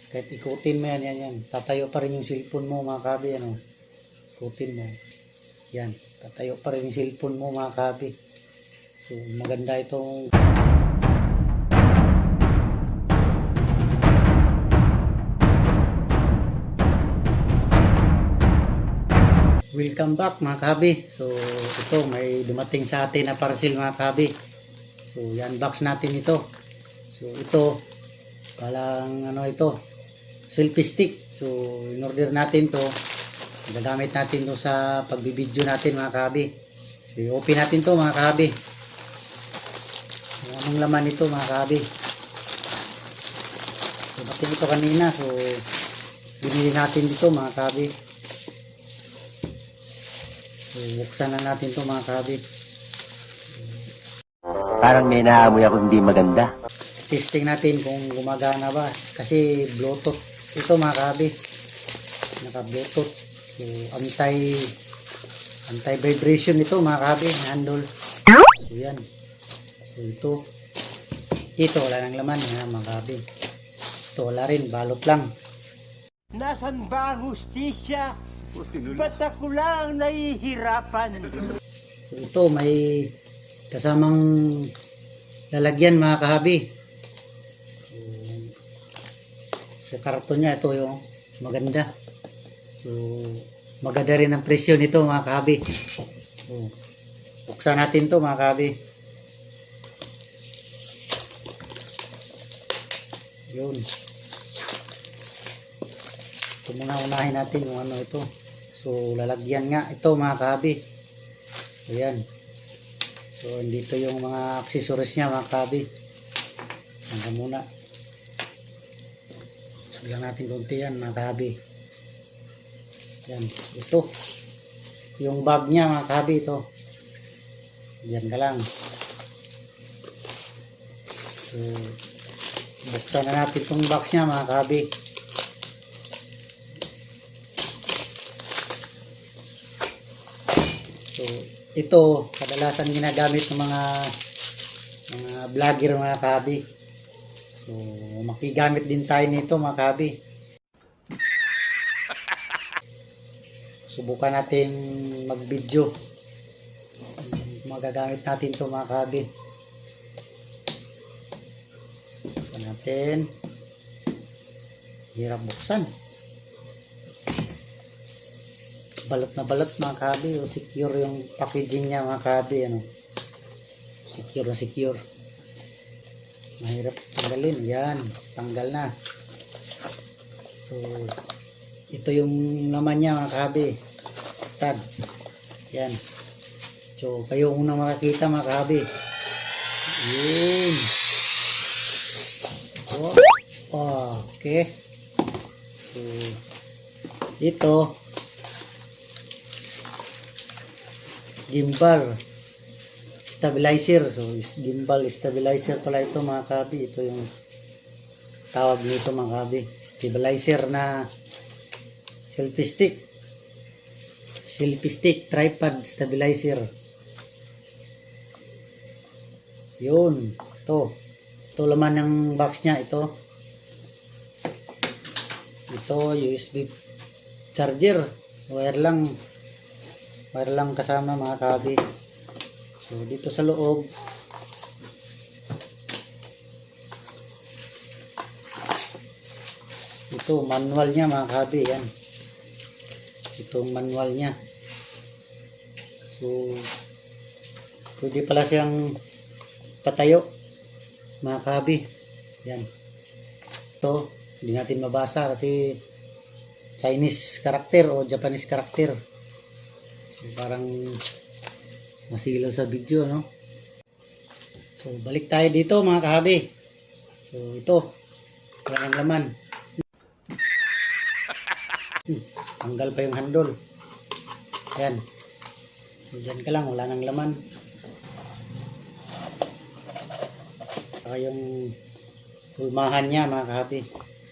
Kahit ikutin mo yan. Tatayo pa rin yung cellphone mo mga kabi, ano. Ikutin mo. Yan, tatayo pa rin yung cellphone mo mga kabi. So, maganda itong welcome back mga kabi. So, ito may dumating sa atin na parcel mga kabi. So, i-unbox natin ito. So, ito palang ano ito, selfie stick. So, in-order natin to. Gagamit natin to sa pagbibideo natin mga kabi. So, i-open natin to mga kabi. Anong laman nito mga kabi? So, natin ito kanina. So, binili natin dito mga kabi. So, buksan na natin to mga kabi. Parang may naamoy ako hindi maganda. Testing natin kung gumagana ba. Kasi Bluetooth ito mga kabi. Naka-Bluetooth. So, anti-vibration ito mga kabi. Handle. So, yan. So, ito. Ito, wala nang laman mga kabi. Ito, wala rin. Balot lang. Nasaan ba ang hustisya? Ba't ako lang nahihirapan? So, ito, may kasamang lalagyan mga kahabi. So, karton niya, ito yung maganda. So, maganda rin ang presyo nito mga kahabi. So, buksan natin to mga kahabi. Yun. Ito muna unahin natin kung ano ito. So, lalagyan nga ito mga kahabi. So, yan. So, dito yung mga accessories niya mga kahabi. Hanggang muna. So, lang natin konti yan mga kahabi. Yan. Ito. Yung bag niya mga kahabi ito. Yan ka lang. So, buksan na natin itong box niya mga kahabi. So, ito kadalasan ginagamit ng mga vlogger mga kahabi. So, makigamit din tayo nito mga kahabi. Subukan natin mag-video. Magagamit natin ito mga kahabi. Buksan natin. Hirap buksan. Balot na balot mga kahabi. O secure yung packaging niya mga kahabi. Ano? Secure na secure. Mahirap tanggalin. Yan. Tanggal na. So, ito yung laman niya mga kahabi. Tag. Yan. So, kayo unang makakita mga kahabi. Yun. Oh, okay. So, ito gimbal stabilizer. So, gimbal stabilizer pala ito mga kahabi. Ito yung tawag nito mga kahabi. Stabilizer na selfie stick. Selfie stick tripod stabilizer. Yun. Ito. Ito laman ng box niya. Ito. Ito USB charger. Wire lang kasama mga kahabi. So, dito sa loob ito manual niya mga kahabi. Yan. Itong manual niya. So, pwede pala siyang patayo mga kahabi. Yan. Ito, hindi natin mabasa kasi Chinese character o Japanese character. So, parang masilaw sa video, no? So, balik tayo dito mga kahabi. So, ito. Wala ng laman. Tanggal pa yung handle. Ayan. So, dyan ka lang. Wala ng laman. Saka yung pulmahan niya mga kahabi.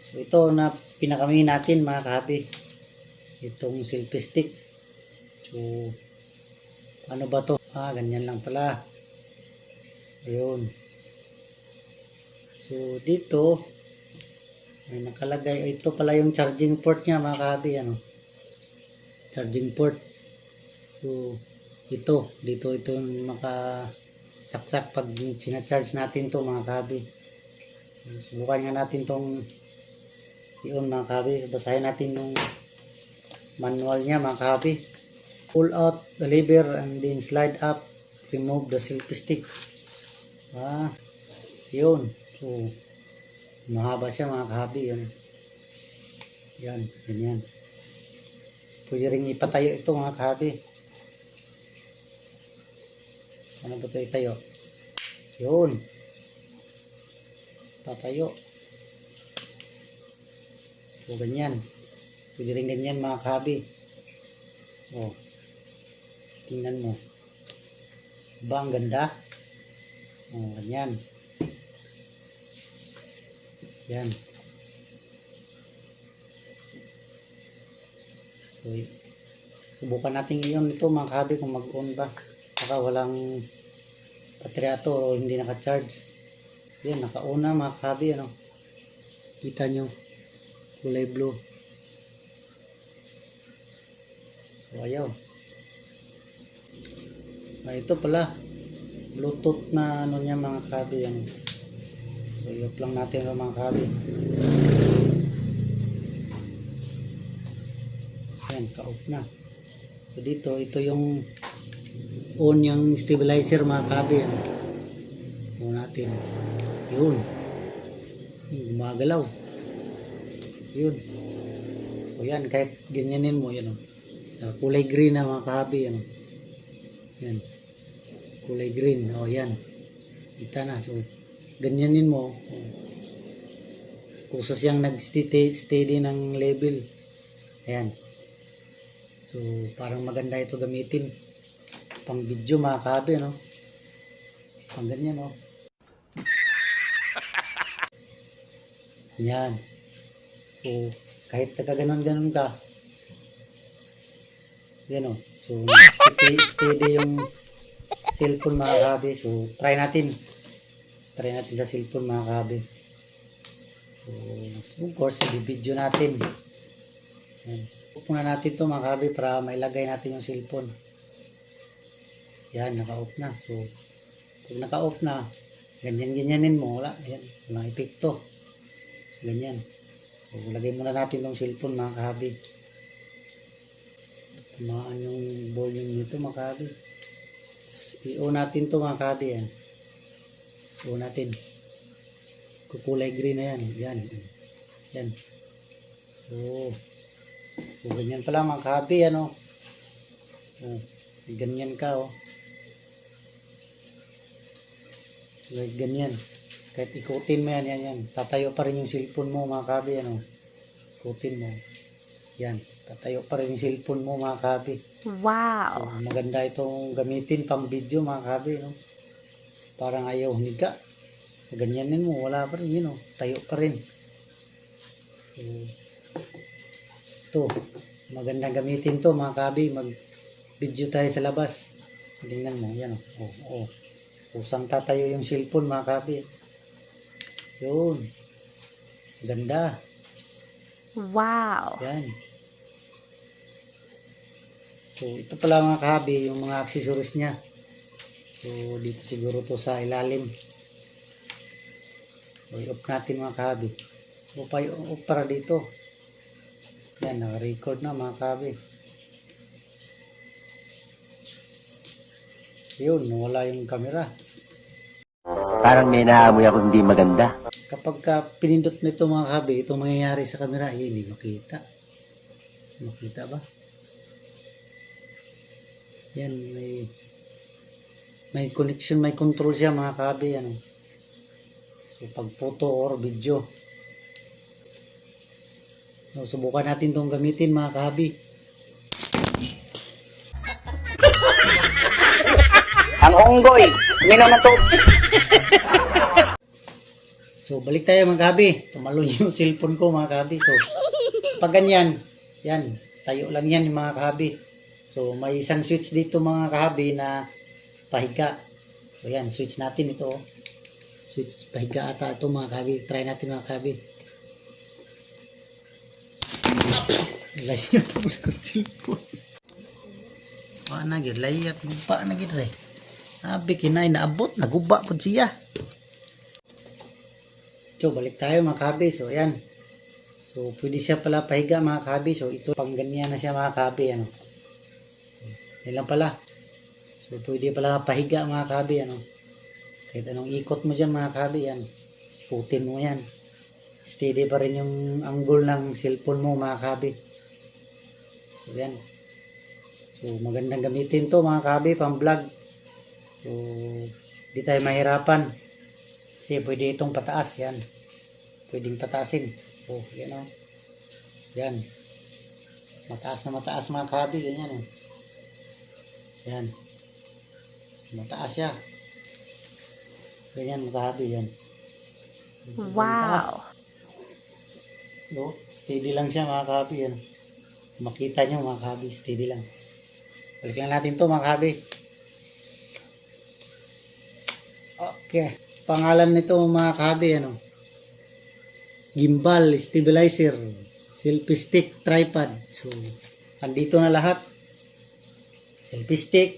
So, ito na pinakami natin mga kahabi. Itong selfie stick. So, ano ba to? Ganyan lang pala. Ayun. So, dito, May nakalagay. Ito pala yung charging port niya mga kahabi. Ano? Charging port. So, ito. Dito ito yung makasaksak pag sinacharge natin to mga kahabi. Subukan nga natin tong yun mga kahabi. Basahin natin yung manual niya mga kahabi. Pull out the lever and then slide up. Remove the selfie stick. Yun. So, mahaba siya mga kahabi. Yan. Ganyan. Pwede rin ipatayo ito mga kahabi. Ano ba ito itayo? Yun. Patayo. So, ganyan. Pwede rin ganyan mga kahabi. O. Tingnan mo. Ba, ang ganda? O, ganyan. Yan. So, subukan natin iyon ito mga kahabi kung mag-on ba. Baka walang baterya to o hindi naka-charge. Yan, naka-on na mga kahabi. Ano? Kita nyo. Kulay blue. So, ayaw. Ito pala. Bluetooth na ano niya mga kahabi. Ano? So, i-off lang natin ito mga kahabi. Yan, ka-off na. So, dito, ito yung on yung stabilizer mga kahabi. Yan. On natin. Yun. Gumagalaw. Yun. So, yan, kahit ganyanin mo, yan. Kulay green na mga kahabi. Yan. Yan. Kulay green. O, yan. Kita na. So, ganyanin mo. Kusa siyang nag-steady ng level. Ayan. So, parang maganda ito gamitin. Pang video mga kahabi, no? Pang ganyan, no? Yan. So, kahit nagkaganon-ganon ka, yan, no? So, steady yung cellphone mga kahabi. So, try natin. Try natin sa cellphone mga kahabi. So, of course, i-video natin. Yan. Pupunan natin ito mga kahabi para mailagay natin yung cellphone. Yan, naka-off na. So, pag naka-off na, ganyan-ganyanin mo. Wala. Yan, walang epekto. Ganyan. So, lagay muna natin yung cellphone mga kahabi. Tumaan yung volume nito mga kahabi. I-on natin ito mga kahabi. Yan. I-on natin. Kukulay green na yan. Yan. Yan. So, ganyan pala mga kahabi, ano. Ganyan ka, oh. Like ganyan. Kahit ikutin mo yan, yan. Tatayo pa rin yung cellphone mo, mga kahabi, ano. Ikutin mo. Yan. Tatayo pa rin yung cellphone mo, mga kahabi. Wow! So, maganda itong gamitin pang video, mga kahabi, no. Parang ayaw higa. Ganyanin mo, wala pa rin, yun, oh. Tayo pa rin. So, ito, magandang gamitin to mga kahabi. Mag video tayo sa labas. Tingnan mo, yan o. Kusang tatayo yung cellphone mga kahabi. Yun. Ganda. Wow! Yan. So, ito pala mga kahabi, yung mga accessories niya. So, dito siguro to sa ilalim. So, i-off natin mga kahabi. So, off para dito. Yan, naka-record na mga kahabi. Yun, nawala yung camera. Parang may naamoy ako hindi maganda. Kapag pinindot mo ito mga kahabi, itong mangyayari sa camera, hindi makita. Makita ba? Yan, may connection, may control siya mga kahabi. Ano? So, pag photo or video. So, subukan natin itong gamitin mga kahabi. Ang unggoy, minum na to. So, balik tayo mga kahabi. Tumalon yung cellphone ko mga kahabi. So, pag ganyan, yan, tayo lang yan mga kahabi. So, may isang switch dito mga kahabi na pahiga. So, yan, switch natin ito. Switch pahiga ata ito mga kahabi. Try natin mga kahabi. Layat mo ko cellphone. Wa na gid layat guba na gid re. Abi kinay naabot naguba pud siya. So balik tayo mga kabi. So ayan. So pwede siya pala pahiga mga kabi. So ito pang ganyan na siya mga kabi ano. Yan lang pala. So pwede pala pahiga mga kabi ano. Kahit anong ikot mo dyan mga kabi yan. Putin mo yan. Steady pa rin yung angle ng cellphone mo mga kabi. So yan. So magandang gamitin to mga kabi pang vlog. So di tayo mahirapan. Kasi pwede itong pataas yan. Pwedeng pataasin. Oh yan o. Yan. Mataas na mataas mga kabi. Ganyan o. Yan. Mataas siya. Ganyan mga kabi yan. Wow. No, steady lang siya mga kabi yan. Makita nyo mga kabi, steady lang. Balik lang natin to mga kabi. Okay. Pangalan nito mga kabi ano. Gimbal, stabilizer, selfie stick, tripod. So, andito na lahat. Selfie stick,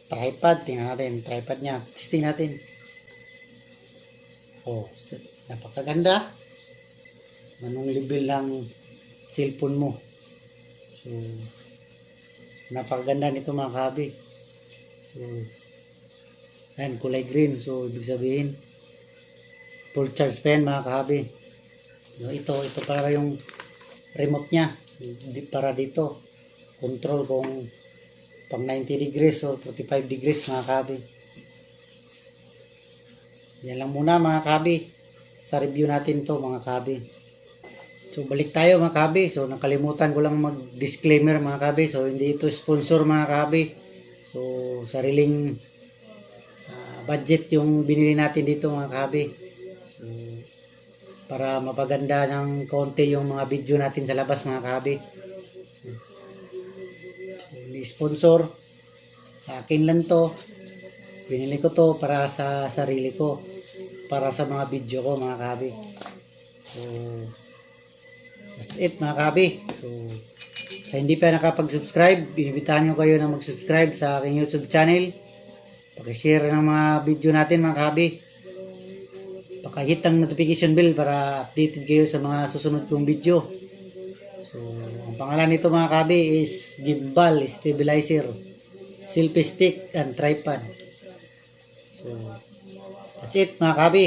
tripod. Tingnan natin, tripod niya. Testing natin. Oh, napakaganda. Anong level ng cellphone mo. So, napakaganda nito mga kabi. So, ayan, kulay green. So, ibig sabihin, full charge pa yan mga kabi. So, ito para yung remote niya. Para dito. Control kung pang 90 degrees o 45 degrees mga kabi. Yan lang muna mga kabi. Sa review natin to mga kabi. So balik tayo mga kabi. So nakalimutan ko lang mag-disclaimer mga kabi. So hindi ito sponsor mga kabi. So sariling budget yung binili natin dito mga kabi. So para mapaganda ng konti yung mga video natin sa labas mga kabi. So hindi sponsor. Sa akin lang to. Binili ko to para sa sarili ko. Para sa mga video ko mga kabi. So that's it mga kabi. So sa hindi pa nakapag-subscribe, binibitahan ko kayo na mag-subscribe sa aking YouTube channel. Paki-share ng mga video natin mga kabi. Paki-hit ang notification bell para updated kayo sa mga susunod kong video. So ang pangalan nito mga kabi is gimbal, stabilizer, selfie stick and tripod. So that's it mga kabi.